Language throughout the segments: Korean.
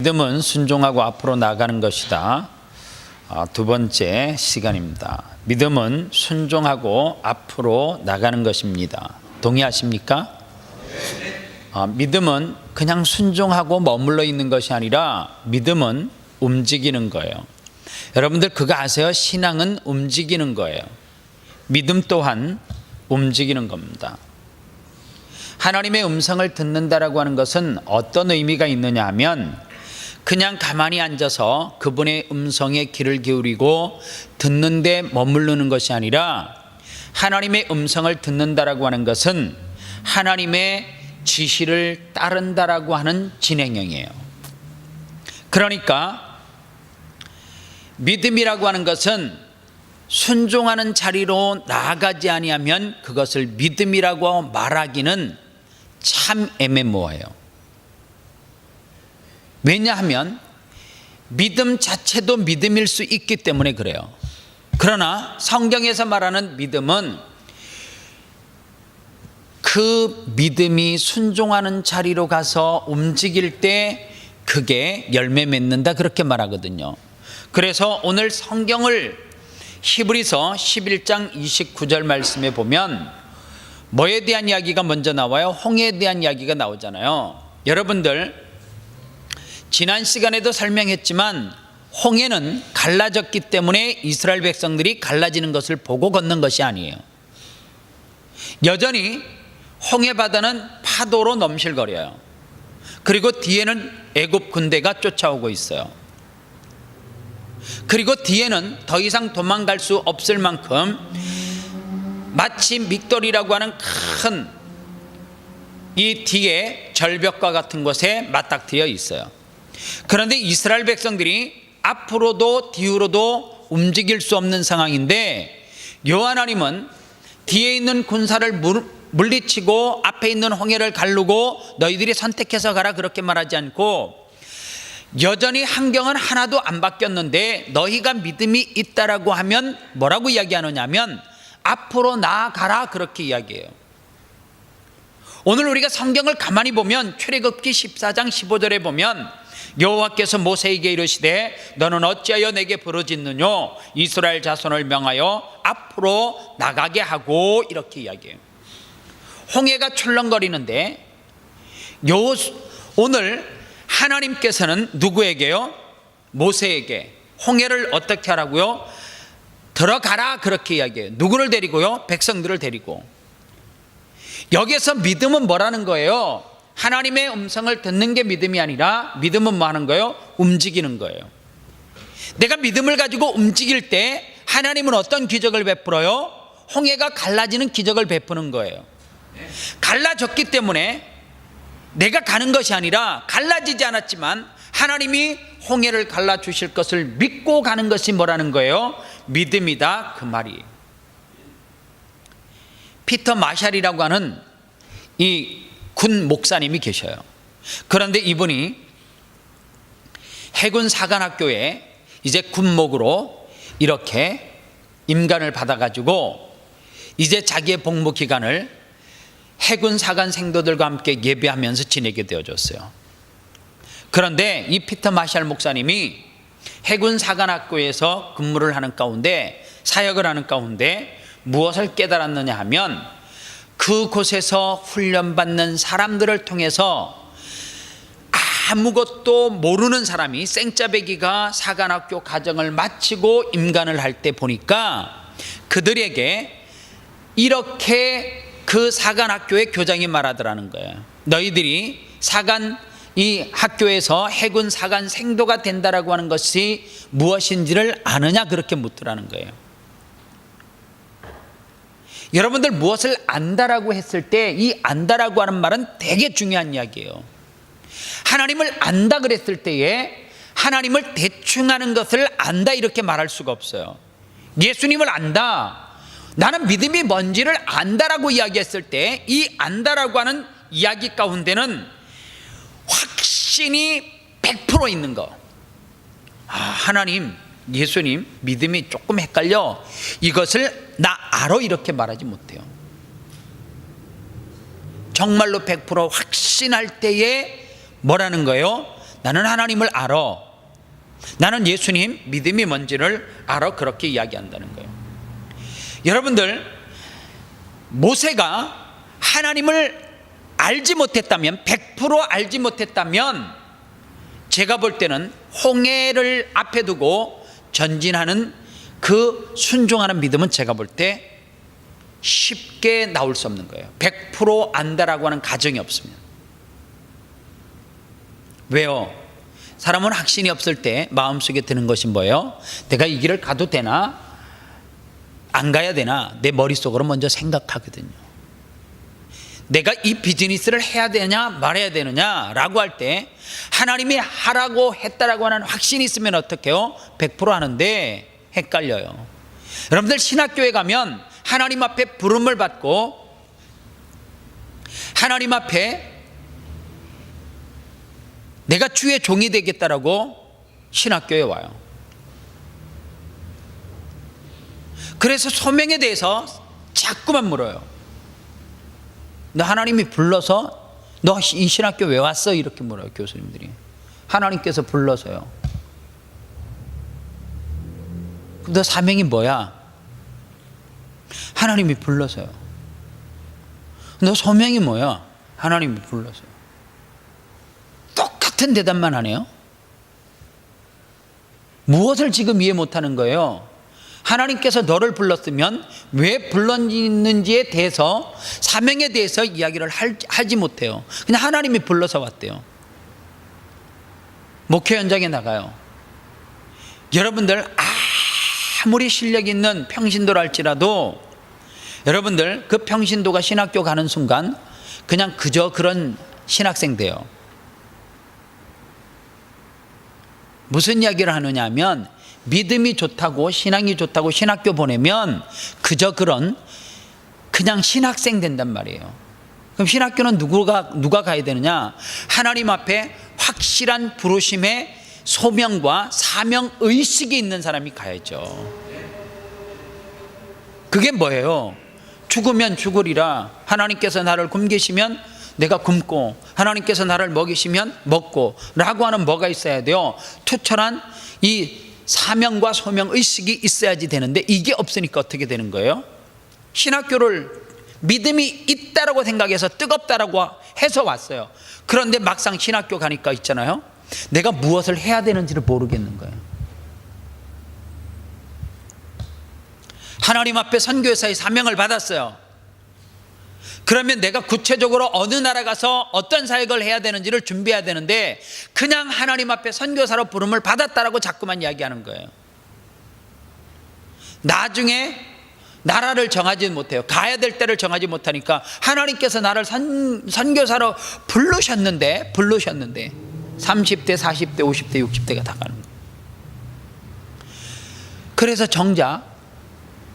믿음은 순종하고 앞으로 나가는 것이다. 두 번째 시간입니다. 믿음은 순종하고 앞으로 나가는 것입니다. 동의하십니까? 믿음은 그냥 순종하고 머물러 있는 것이 아니라 믿음은 움직이는 거예요. 여러분들 그거 아세요? 신앙은 움직이는 거예요. 믿음 또한 움직이는 겁니다. 하나님의 음성을 듣는다라고 하는 것은 어떤 의미가 있느냐 하면 그냥 가만히 앉아서 그분의 음성에 귀를 기울이고 듣는 데 머무르는 것이 아니라 하나님의 음성을 듣는다라고 하는 것은 하나님의 지시를 따른다라고 하는 진행형이에요. 그러니까 믿음이라고 하는 것은 순종하는 자리로 나아가지 아니하면 그것을 믿음이라고 말하기는 참 애매모호해요. 왜냐하면 믿음 자체도 믿음일 수 있기 때문에 그래요. 그러나 성경에서 말하는 믿음은 그 믿음이 순종하는 자리로 가서 움직일 때 그게 열매 맺는다 그렇게 말하거든요. 그래서 오늘 성경을 히브리서 11장 29절 말씀에 보면 뭐에 대한 이야기가 먼저 나와요? 홍해에 대한 이야기가 나오잖아요. 여러분들 지난 시간에도 설명했지만 홍해는 갈라졌기 때문에 이스라엘 백성들이 갈라지는 것을 보고 걷는 것이 아니에요. 여전히 홍해 바다는 파도로 넘실거려요. 그리고 뒤에는 애굽 군대가 쫓아오고 있어요. 그리고 뒤에는 더 이상 도망갈 수 없을 만큼 마치 믹돌이라고 하는 큰 이 뒤에 절벽과 같은 곳에 맞닥뜨려 있어요. 그런데 이스라엘 백성들이 앞으로도 뒤로도 움직일 수 없는 상황인데 여호와 하나님은 뒤에 있는 군사를 물리치고 앞에 있는 홍해를 가르고 너희들이 선택해서 가라 그렇게 말하지 않고 여전히 환경은 하나도 안 바뀌었는데 너희가 믿음이 있다라고 하면 뭐라고 이야기하느냐 하면 앞으로 나아가라 그렇게 이야기해요. 오늘 우리가 성경을 가만히 보면 출애굽기 14장 15절에 보면 여호와께서 모세에게 이르시되 너는 어찌하여 내게 부르짖느냐 이스라엘 자손을 명하여 앞으로 나가게 하고 이렇게 이야기해요. 홍해가 출렁거리는데 오늘 하나님께서는 누구에게요? 모세에게 홍해를 어떻게 하라고요? 들어가라 그렇게 이야기해요. 누구를 데리고요? 백성들을 데리고. 여기서 믿음은 뭐라는 거예요? 하나님의 음성을 듣는 게 믿음이 아니라 믿음은 뭐 하는 거예요? 움직이는 거예요. 내가 믿음을 가지고 움직일 때 하나님은 어떤 기적을 베풀어요? 홍해가 갈라지는 기적을 베푸는 거예요. 갈라졌기 때문에 내가 가는 것이 아니라 갈라지지 않았지만 하나님이 홍해를 갈라주실 것을 믿고 가는 것이 뭐라는 거예요? 믿음이다 그 말이에요. 피터 마샬이라고 하는 이 군 목사님이 계셔요. 그런데 이분이 해군 사관학교에 이제 군목으로 이렇게 임관을 받아가지고 이제 자기의 복무 기간을 해군 사관 생도들과 함께 예배하면서 지내게 되어졌어요. 그런데 이 피터 마샬 목사님이 해군 사관학교에서 근무를 하는 가운데 사역을 하는 가운데 무엇을 깨달았느냐 하면 그곳에서 훈련받는 사람들을 통해서 아무것도 모르는 사람이 생짜배기가 사관학교 과정을 마치고 임관을 할 때 보니까 그들에게 이렇게 그 사관학교의 교장이 말하더라는 거예요. 너희들이 이 학교에서 해군 사관 생도가 된다라고 하는 것이 무엇인지를 아느냐 그렇게 묻더라는 거예요. 여러분들 무엇을 안다라고 했을 때 이 안다라고 하는 말은 되게 중요한 이야기예요. 하나님을 안다 그랬을 때에 하나님을 대충 하는 것을 안다 이렇게 말할 수가 없어요. 예수님을 안다, 나는 믿음이 뭔지를 안다라고 이야기했을 때 이 안다라고 하는 이야기 가운데는 확신이 100% 있는 거. 하나님, 예수님 믿음이 조금 헷갈려, 이것을 나 알아 이렇게 말하지 못해요. 정말로 100% 확신할 때에 뭐라는 거예요? 나는 하나님을 알아. 나는 예수님 믿음이 뭔지를 알아. 그렇게 이야기한다는 거예요. 여러분들, 모세가 하나님을 알지 못했다면, 100% 알지 못했다면, 제가 볼 때는 홍해를 앞에 두고 전진하는 그 순종하는 믿음은 제가 볼 때 쉽게 나올 수 없는 거예요. 100% 안다라고 하는 가정이 없습니다. 왜요? 사람은 확신이 없을 때 마음속에 드는 것이 뭐예요? 내가 이 길을 가도 되나? 안 가야 되나? 내 머릿속으로 먼저 생각하거든요. 내가 이 비즈니스를 해야 되냐 말아야 되느냐 라고 할 때 하나님이 하라고 했다라고 하는 확신이 있으면 어떻게 해요? 100% 하는데 헷갈려요. 여러분들, 신학교에 가면 하나님 앞에 부름을 받고 하나님 앞에 내가 주의 종이 되겠다라고 신학교에 와요. 그래서 소명에 대해서 자꾸만 물어요. 너 하나님이 불러서 너 이 신학교 왜 왔어? 이렇게 물어요, 교수님들이. 하나님께서 불러서요. 너 사명이 뭐야? 하나님이 불러서요. 너 소명이 뭐야? 하나님이 불러서요. 똑같은 대답만 하네요. 무엇을 지금 이해 못하는 거예요? 하나님께서 너를 불렀으면 왜 불렀는지에 대해서, 사명에 대해서 이야기를 하지 못해요. 그냥 하나님이 불러서 왔대요. 목회 현장에 나가요. 여러분들, 아무리 실력 있는 평신도라 할지라도 여러분들, 그 평신도가 신학교 가는 순간 그냥 그저 그런 신학생 돼요. 무슨 이야기를 하느냐 하면, 믿음이 좋다고 신앙이 좋다고 신학교 보내면 그저 그냥 신학생 된단 말이에요. 그럼 신학교는 누가 가야 되느냐? 하나님 앞에 확실한 부르심의 소명과 사명 의식이 있는 사람이 가야죠. 그게 뭐예요? 죽으면 죽으리라. 하나님께서 나를 굶기시면 내가 굶고, 하나님께서 나를 먹이시면 먹고 라고 하는 뭐가 있어야 돼요? 투철한 이 사명과 소명 의식이 있어야지 되는데, 이게 없으니까 어떻게 되는 거예요? 신학교를 믿음이 있다라고 생각해서 뜨겁다라고 해서 왔어요. 그런데 막상 신학교 가니까 있잖아요, 내가 무엇을 해야 되는지를 모르겠는 거예요. 하나님 앞에 선교사의 사명을 받았어요. 그러면 내가 구체적으로 어느 나라 가서 어떤 사역을 해야 되는지를 준비해야 되는데, 그냥 하나님 앞에 선교사로 부름을 받았다라고 자꾸만 이야기하는 거예요. 나중에 나라를 정하지 못해요. 가야 될 때를 정하지 못하니까 하나님께서 나를 선교사로 부르셨는데 30대, 40대, 50대, 60대가 다 가는 거예요. 그래서 정작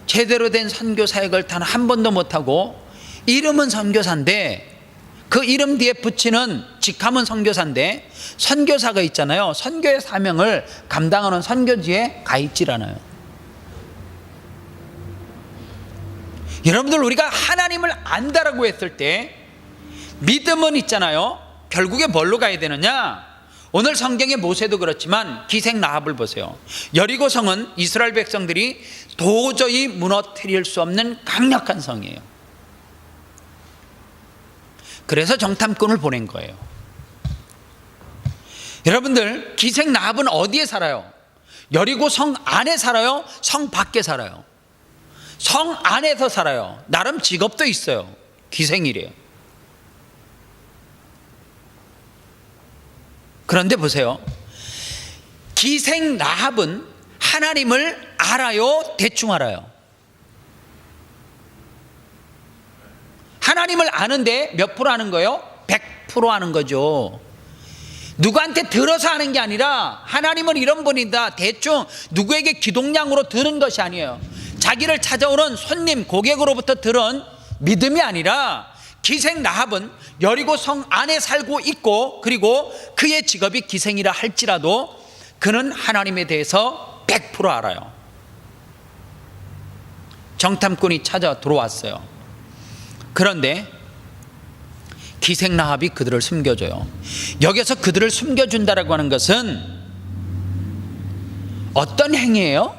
제대로 된 선교 사역을 단 한 번도 못하고, 이름은 선교사인데 그 이름 뒤에 붙이는 직함은 선교사인데, 선교사가 있잖아요, 선교의 사명을 감당하는 선교지에 가 있질 않아요. 여러분들, 우리가 하나님을 안다라고 했을 때 믿음은 있잖아요, 결국에 뭘로 가야 되느냐? 오늘 성경의 모세도 그렇지만 기생 라합을 보세요. 여리고성은 이스라엘 백성들이 도저히 무너뜨릴 수 없는 강력한 성이에요. 그래서 정탐꾼을 보낸 거예요. 여러분들, 기생 라합은 어디에 살아요? 여리고 성 안에 살아요? 성 밖에 살아요? 성 안에서 살아요. 나름 직업도 있어요. 기생이래요. 그런데 보세요, 기생 라합은 하나님을 알아요? 대충 알아요? 하나님을 아는데 몇 프로 아는 거예요? 100% 아는 거죠. 누구한테 들어서 하는 게 아니라, 하나님은 이런 분이다 대충 누구에게 기동량으로 들은 것이 아니에요. 자기를 찾아오는 손님, 고객으로부터 들은 믿음이 아니라, 기생 라합은 여리고 성 안에 살고 있고, 그리고 그의 직업이 기생이라 할지라도 그는 하나님에 대해서 100% 알아요. 정탐꾼이 찾아 들어왔어요. 그런데 기생라합이 그들을 숨겨줘요. 여기서 그들을 숨겨준다라고 하는 것은 어떤 행위예요?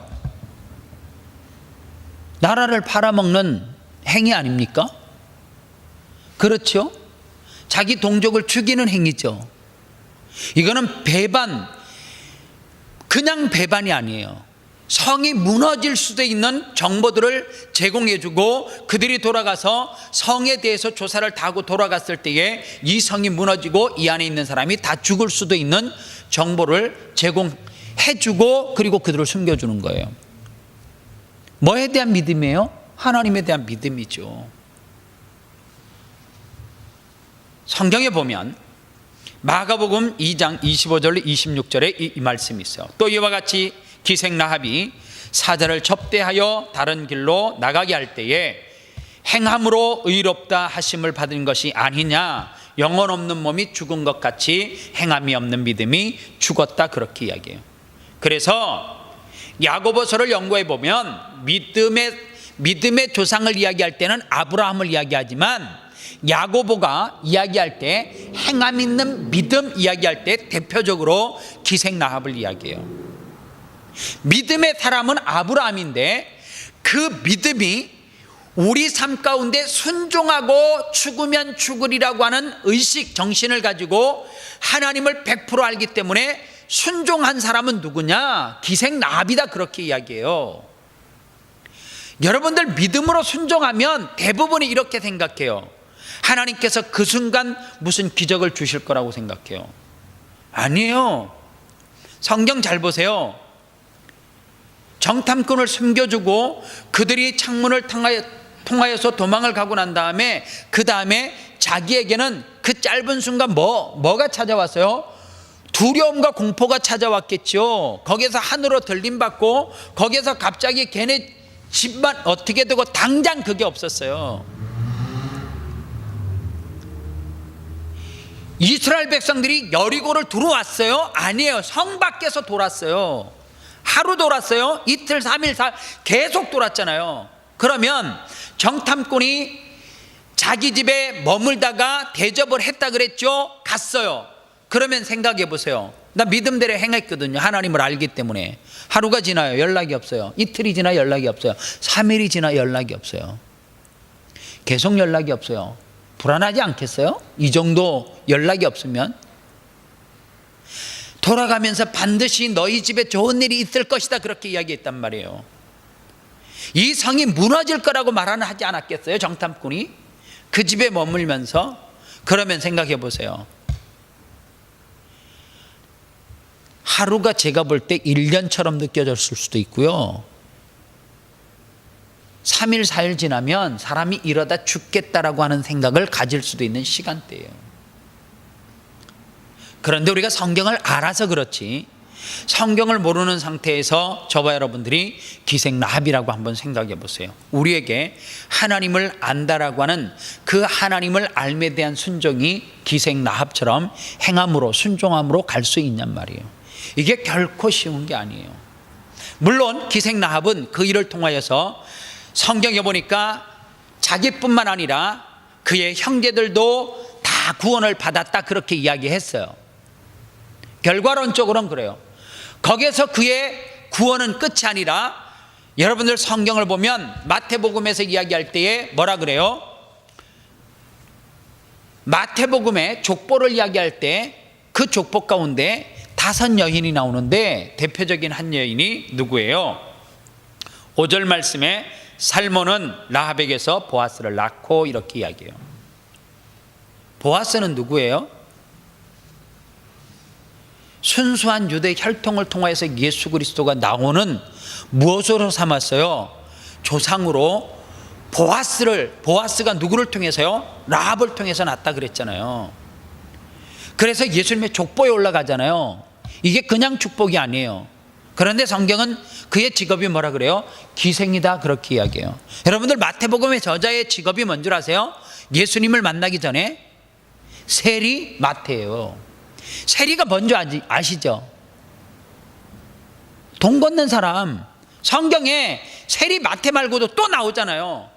나라를 팔아먹는 행위 아닙니까? 그렇죠? 자기 동족을 죽이는 행위죠. 이거는 배반, 그냥 배반이 아니에요. 성이 무너질 수도 있는 정보들을 제공해주고 그들이 돌아가서 성에 대해서 조사를 다 하고 돌아갔을 때에 이 성이 무너지고 이 안에 있는 사람이 다 죽을 수도 있는 정보를 제공해주고 그리고 그들을 숨겨주는 거예요. 뭐에 대한 믿음이에요? 하나님에 대한 믿음이죠. 성경에 보면 마가복음 2장 25절 26절에 이 말씀이 있어요. 또 이와 같이 기생라합이 사자를 접대하여 다른 길로 나가게 할 때에 행함으로 의롭다 하심을 받은 것이 아니냐, 영혼 없는 몸이 죽은 것 같이 행함이 없는 믿음이 죽었다, 그렇게 이야기해요. 그래서 야고보서를 연구해 보면 믿음의 조상을 이야기할 때는 아브라함을 이야기하지만 야고보가 이야기할 때 행함 있는 믿음 이야기할 때 대표적으로 기생라합을 이야기해요. 믿음의 사람은 아브라함인데 그 믿음이 우리 삶 가운데 순종하고 죽으면 죽으리라고 하는 의식 정신을 가지고 하나님을 100% 알기 때문에 순종한 사람은 누구냐? 기생라합이다, 그렇게 이야기해요. 여러분들 믿음으로 순종하면 대부분이 이렇게 생각해요. 하나님께서 그 순간 무슨 기적을 주실 거라고 생각해요. 아니에요. 성경 잘 보세요. 정탐꾼을 숨겨주고 그들이 창문을 통하여서 도망을 가고 난 다음에 그 다음에 자기에게는 그 짧은 순간 뭐가 찾아왔어요? 두려움과 공포가 찾아왔겠죠. 거기서 하늘로 들림받고 거기서 갑자기 걔네 집만 어떻게 되고 당장 그게 없었어요. 이스라엘 백성들이 여리고를 들어왔어요? 아니에요. 성 밖에서 돌았어요. 하루 돌았어요? 이틀, 3일, 계속 돌았잖아요. 그러면 정탐꾼이 자기 집에 머물다가 대접을 했다 그랬죠? 갔어요. 그러면 생각해 보세요. 나 믿음대로 행했거든요. 하나님을 알기 때문에. 하루가 지나요. 연락이 없어요. 이틀이 지나 연락이 없어요. 3일이 지나 연락이 없어요. 계속 연락이 없어요. 불안하지 않겠어요? 이 정도 연락이 없으면. 돌아가면서 반드시 너희 집에 좋은 일이 있을 것이다, 그렇게 이야기했단 말이에요. 이 성이 무너질 거라고 말하는 하지 않았겠어요? 정탐꾼이 그 집에 머물면서. 그러면 생각해 보세요. 하루가 제가 볼 때 1년처럼 느껴졌을 수도 있고요, 3일 4일 지나면 사람이 이러다 죽겠다라고 하는 생각을 가질 수도 있는 시간대예요. 그런데 우리가 성경을 알아서 그렇지, 성경을 모르는 상태에서 저와 여러분들이 기생라합이라고 한번 생각해 보세요. 우리에게 하나님을 안다라고 하는 그 하나님을 알에 대한 순종이 기생라합처럼 행함으로 순종함으로 갈 수 있냔 말이에요. 이게 결코 쉬운 게 아니에요. 물론 기생라합은 그 일을 통하여서 성경에 보니까 자기뿐만 아니라 그의 형제들도 다 구원을 받았다, 그렇게 이야기했어요. 결과론적으로는 그래요. 거기에서 그의 구원은 끝이 아니라 여러분들 성경을 보면 마태복음에서 이야기할 때에 뭐라 그래요? 마태복음에 족보를 이야기할 때 그 족보 가운데 5 여인이 나오는데 대표적인 한 여인이 누구예요? 5절 말씀에 살몬은 라합에게서 보아스를 낳고, 이렇게 이야기해요. 보아스는 누구예요? 순수한 유대 혈통을 통해서 예수 그리스도가 나오는 무엇으로 삼았어요? 조상으로 보아스가 누구를 통해서요? 라합을 통해서 낳았다 그랬잖아요. 그래서 예수님의 족보에 올라가잖아요. 이게 그냥 축복이 아니에요. 그런데 성경은 그의 직업이 뭐라 그래요? 기생이다, 그렇게 이야기해요. 여러분들 마태복음의 저자의 직업이 뭔 줄 아세요? 예수님을 만나기 전에 세리 마태예요. 세리가 뭔지 아시죠? 돈 걷는 사람. 성경에 세리 마태 말고도 또 나오잖아요.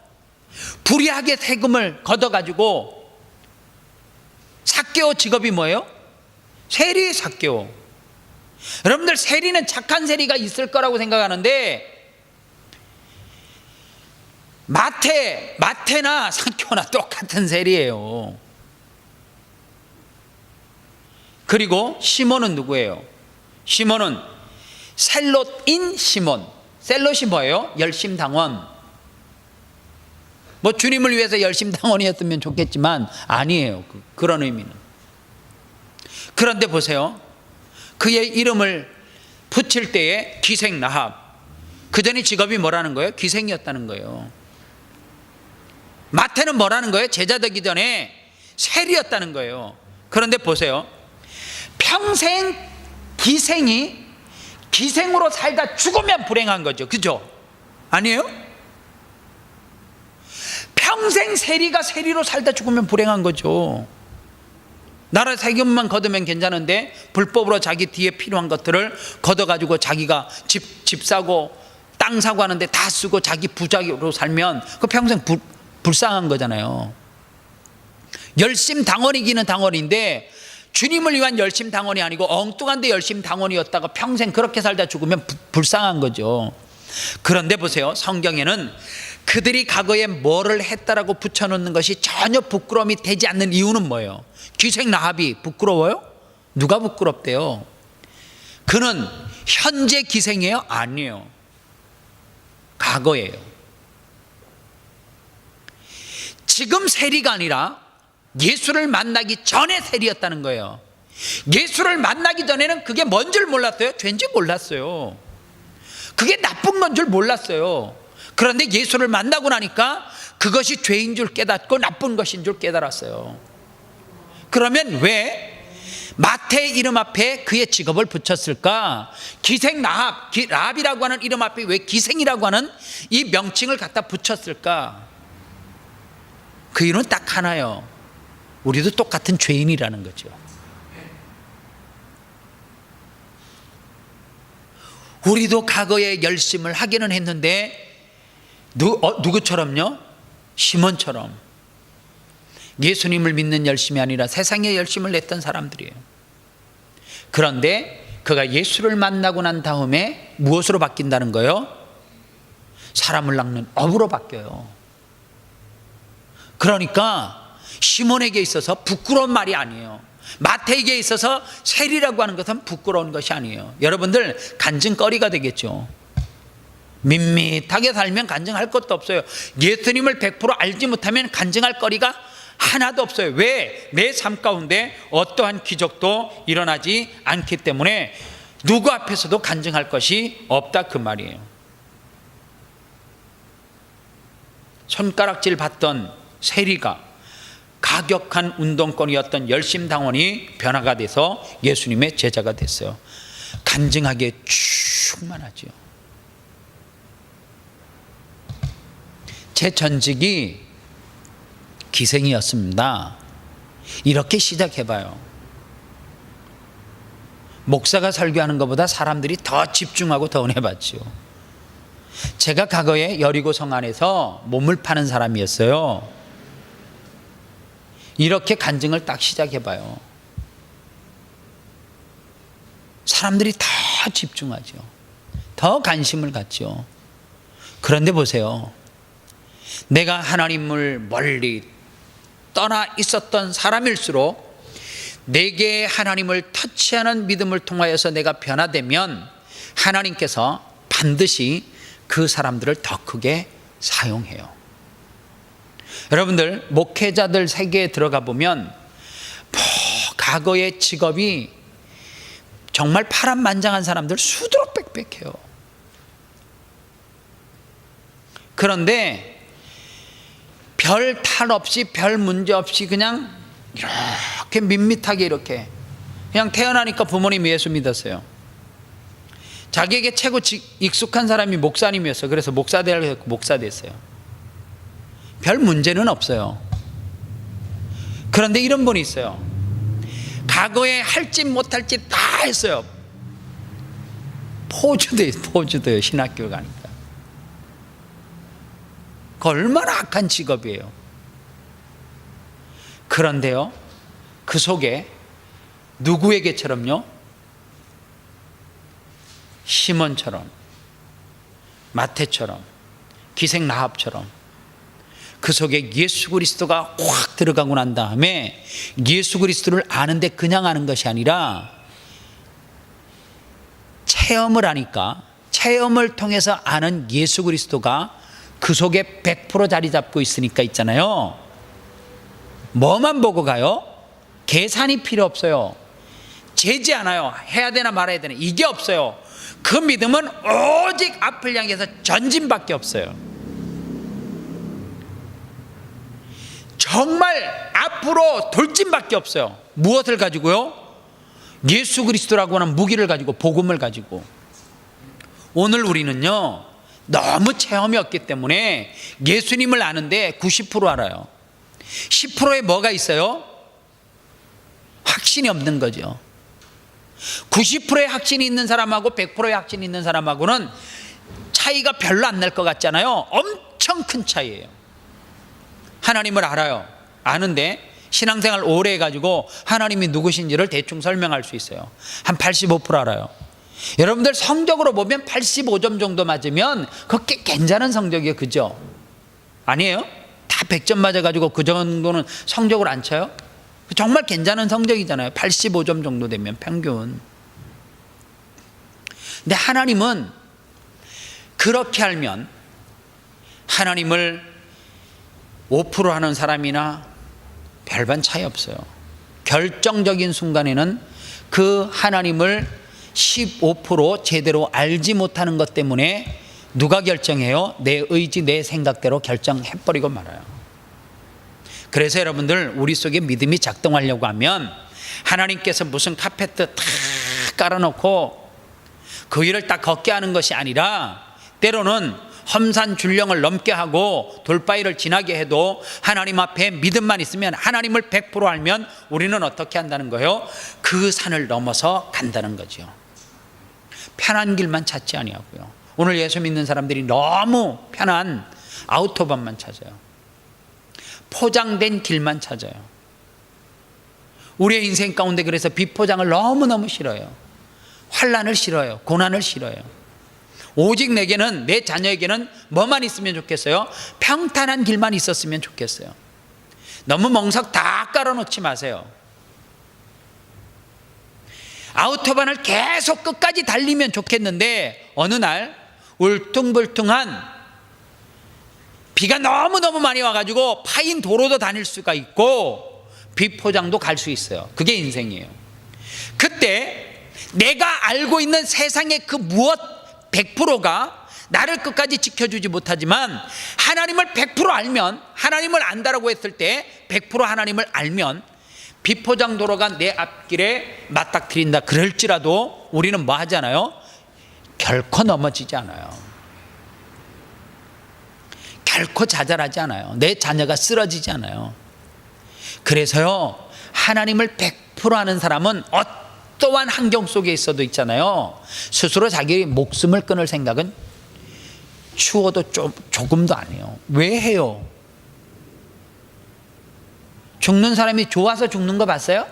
불의하게 세금을 걷어가지고 삭개오 직업이 뭐예요? 세리 삭개오. 여러분들 세리는 착한 세리가 있을 거라고 생각하는데 마태나 삭개오나 똑같은 세리예요. 그리고 시몬은 누구예요? 시몬은 셀롯인 시몬. 셀롯이 뭐예요? 열심당원. 뭐 주님을 위해서 열심당원이었으면 좋겠지만 아니에요. 그런 의미는. 그런데 보세요. 그의 이름을 붙일 때에 기생 라합. 그 전에 직업이 뭐라는 거예요? 기생이었다는 거예요. 마태는 뭐라는 거예요? 제자 되기 전에 세리였다는 거예요. 그런데 보세요. 평생 기생이 기생으로 살다 죽으면 불행한 거죠. 그죠? 아니에요? 평생 세리가 세리로 살다 죽으면 불행한 거죠. 나라 세금만 걷으면 괜찮은데 불법으로 자기 뒤에 필요한 것들을 걷어가지고 자기가 집 사고 땅 사고 하는데 다 쓰고 자기 부자로 살면 그 평생 불쌍한 거잖아요. 열심당원이기는 당원인데 주님을 위한 열심당원이 아니고 엉뚱한 데 열심당원이었다가 평생 그렇게 살다 죽으면 불쌍한 거죠. 그런데 보세요. 성경에는 그들이 과거에 뭐를 했다라고 붙여놓는 것이 전혀 부끄러움이 되지 않는 이유는 뭐예요? 기생 라합이 부끄러워요? 누가 부끄럽대요? 그는 현재 기생이에요? 아니에요. 과거예요. 지금 세리가 아니라 예수를 만나기 전에 세리였다는 거예요. 예수를 만나기 전에는 그게 뭔 줄 몰랐어요? 죄인지 몰랐어요. 그게 나쁜 건 줄 몰랐어요. 그런데 예수를 만나고 나니까 그것이 죄인 줄 깨닫고 나쁜 것인 줄 깨달았어요. 그러면 왜 마태의 이름 앞에 그의 직업을 붙였을까? 기생 라합이라고 하는 이름 앞에 왜 기생이라고 하는 이 명칭을 갖다 붙였을까? 그 이유는 딱 하나요. 우리도 똑같은 죄인이라는 거죠. 우리도 과거에 열심을 하기는 했는데 누구처럼요? 시몬처럼 예수님을 믿는 열심이 아니라 세상에 열심을 냈던 사람들이에요. 그런데 그가 예수를 만나고 난 다음에 무엇으로 바뀐다는 거예요? 사람을 낚는 어부로 바뀌어요. 그러니까 시몬에게 있어서 부끄러운 말이 아니에요. 마태에게 있어서 세리라고 하는 것은 부끄러운 것이 아니에요. 여러분들 간증거리가 되겠죠. 밋밋하게 살면 간증할 것도 없어요. 예수님을 100% 알지 못하면 간증할 거리가 하나도 없어요. 왜? 내 삶 가운데 어떠한 기적도 일어나지 않기 때문에 누구 앞에서도 간증할 것이 없다 그 말이에요. 손가락질 받던 세리가 가격한 운동권이었던 열심당원이 변화가 돼서 예수님의 제자가 됐어요. 간증하기에 충만하죠. 제 전직이 기생이었습니다. 이렇게 시작해봐요. 목사가 설교하는 것보다 사람들이 더 집중하고 더 은혜 받죠. 제가 과거에 여리고성 안에서 몸을 파는 사람이었어요. 이렇게 간증을 딱 시작해봐요. 사람들이 더 집중하죠. 더 관심을 갖죠. 그런데 보세요. 내가 하나님을 멀리 떠나 있었던 사람일수록 내게 하나님을 터치하는 믿음을 통하여서 내가 변화되면 하나님께서 반드시 그 사람들을 더 크게 사용해요. 여러분들 목회자들 세계에 들어가 보면 과거의 직업이 정말 파란만장한 사람들 수두룩 빽빽해요. 그런데 별 탈 없이 별 문제 없이 그냥 이렇게 밋밋하게 이렇게 그냥 태어나니까 부모님 예수 믿었어요. 자기에게 최고 익숙한 사람이 목사님이었어요. 그래서 목사대학을 목사 됐어요. 별 문제는 없어요. 그런데 이런 분이 있어요. 과거에 할 짓 못할 짓 다 했어요. 포주도요. 신학교 가니까. 그 얼마나 악한 직업이에요. 그런데요, 그 속에 누구에게처럼요? 시몬처럼, 마태처럼, 기생 라합처럼 그 속에 예수 그리스도가 확 들어가고 난 다음에 예수 그리스도를 아는데 그냥 아는 것이 아니라 체험을 하니까, 체험을 통해서 아는 예수 그리스도가 그 속에 100% 자리 잡고 있으니까 있잖아요. 뭐만 보고 가요? 계산이 필요 없어요. 재지 않아요. 해야 되나 말아야 되나 이게 없어요. 그 믿음은 오직 앞을 향해서 전진밖에 없어요. 정말 앞으로 돌진밖에 없어요. 무엇을 가지고요? 예수 그리스도라고 하는 무기를 가지고, 복음을 가지고. 오늘 우리는요 너무 체험이 없기 때문에 예수님을 아는데 90% 알아요. 10%에 뭐가 있어요? 확신이 없는 거죠. 90%의 확신이 있는 사람하고 100%의 확신이 있는 사람하고는 차이가 별로 안 날 것 같잖아요. 엄청 큰 차이예요. 하나님을 알아요. 아는데 신앙생활 오래 해가지고 하나님이 누구신지를 대충 설명할 수 있어요. 한 85% 알아요. 여러분들 성적으로 보면 85점 정도 맞으면 그게 괜찮은 성적이에요. 그죠? 아니에요? 다 100점 맞아가지고 그 정도는 성적으로 안 쳐요? 정말 괜찮은 성적이잖아요. 85점 정도 되면 평균. 근데 하나님은 그렇게 알면 하나님을 5% 하는 사람이나 별반 차이 없어요. 결정적인 순간에는 그 하나님을 15% 제대로 알지 못하는 것 때문에 누가 결정해요? 내 의지, 내 생각대로 결정해버리고 말아요. 그래서 여러분들 우리 속에 믿음이 작동하려고 하면 하나님께서 무슨 카페트 탁 깔아놓고 그 위를 딱 걷게 하는 것이 아니라 때로는 험산 줄령을 넘게 하고 돌바위를 지나게 해도 하나님 앞에 믿음만 있으면, 하나님을 100% 알면 우리는 어떻게 한다는 거예요? 그 산을 넘어서 간다는 거죠. 편한 길만 찾지 아니하고요. 오늘 예수 믿는 사람들이 너무 편한 아우토반만 찾아요. 포장된 길만 찾아요. 우리의 인생 가운데 그래서 비포장을 너무너무 싫어요. 환난을 싫어요. 고난을 싫어요. 오직 내게는, 내 자녀에게는 뭐만 있으면 좋겠어요? 평탄한 길만 있었으면 좋겠어요. 너무 멍석 다 깔아놓지 마세요. 아우토반을 계속 끝까지 달리면 좋겠는데 어느 날 울퉁불퉁한 비가 너무너무 많이 와가지고 파인 도로도 다닐 수가 있고 비포장도 갈 수 있어요. 그게 인생이에요. 그때 내가 알고 있는 세상의 그 무엇 100%가 나를 끝까지 지켜주지 못하지만 하나님을 100% 알면, 하나님을 안다라고 했을 때 100% 하나님을 알면 비포장 도로가 내 앞길에 맞닥뜨린다 그럴지라도 우리는 뭐 하잖아요? 결코 넘어지지 않아요. 결코 좌절하지 않아요. 내 자녀가 쓰러지지 않아요. 그래서요, 하나님을 100% 아는 사람은 어떠한 환경 속에 있어도 있잖아요, 스스로 자기 목숨을 끊을 생각은 추워도 조금도 안 해요. 왜 해요? 죽는 사람이 좋아서 죽는 거 봤어요?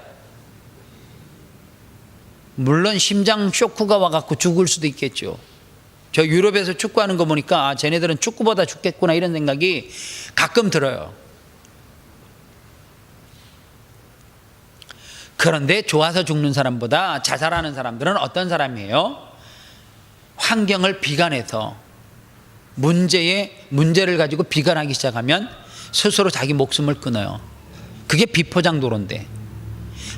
물론 심장 쇼크가 와갖고 죽을 수도 있겠죠. 저 유럽에서 축구하는 거 보니까 아, 쟤네들은 축구보다 죽겠구나 이런 생각이 가끔 들어요. 그런데 좋아서 죽는 사람보다 자살하는 사람들은 어떤 사람이에요? 환경을 비관해서 문제를 가지고 비관하기 시작하면 스스로 자기 목숨을 끊어요. 그게 비포장도로인데,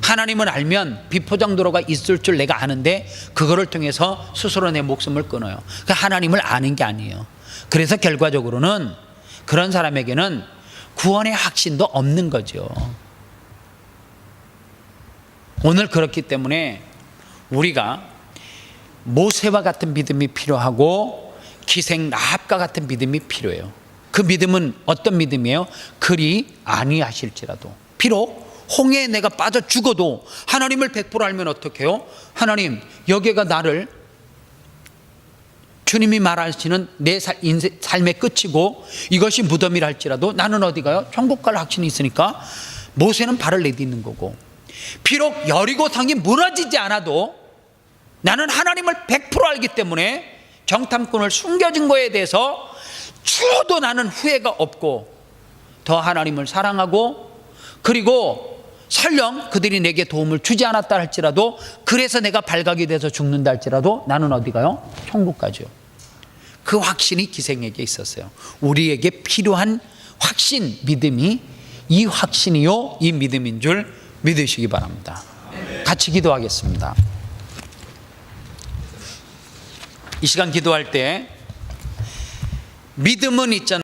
하나님을 알면 비포장도로가 있을 줄 내가 아는데 그거를 통해서 스스로 내 목숨을 끊어요. 그 하나님을 아는 게 아니에요. 그래서 결과적으로는 그런 사람에게는 구원의 확신도 없는 거죠. 오늘 그렇기 때문에 우리가 모세와 같은 믿음이 필요하고 기생 라합과 같은 믿음이 필요해요. 그 믿음은 어떤 믿음이에요? 그리 아니하실지라도, 비록 홍해에 내가 빠져 죽어도 하나님을 100% 알면 어떻게 해요? 하나님, 여기가 나를, 주님이 말하시는 내 삶의 끝이고 이것이 무덤이라 할지라도 나는 어디 가요? 천국 갈 확신이 있으니까 모세는 발을 내딛는 거고, 비록 여리고성이 무너지지 않아도 나는 하나님을 100% 알기 때문에 정탐꾼을 숨겨진 거에 대해서 추호도 나는 후회가 없고 더 하나님을 사랑하고, 그리고 설령 그들이 내게 도움을 주지 않았다 할지라도, 그래서 내가 발각이 돼서 죽는다 할지라도 나는 어디 가요? 천국 가죠. 그 확신이 기생에게 있었어요. 우리에게 필요한 확신, 믿음이 이 확신이요 이 믿음인 줄 믿으시기 바랍니다. 같이 기도하겠습니다. 이 시간 기도할 때 믿음은 있잖아요.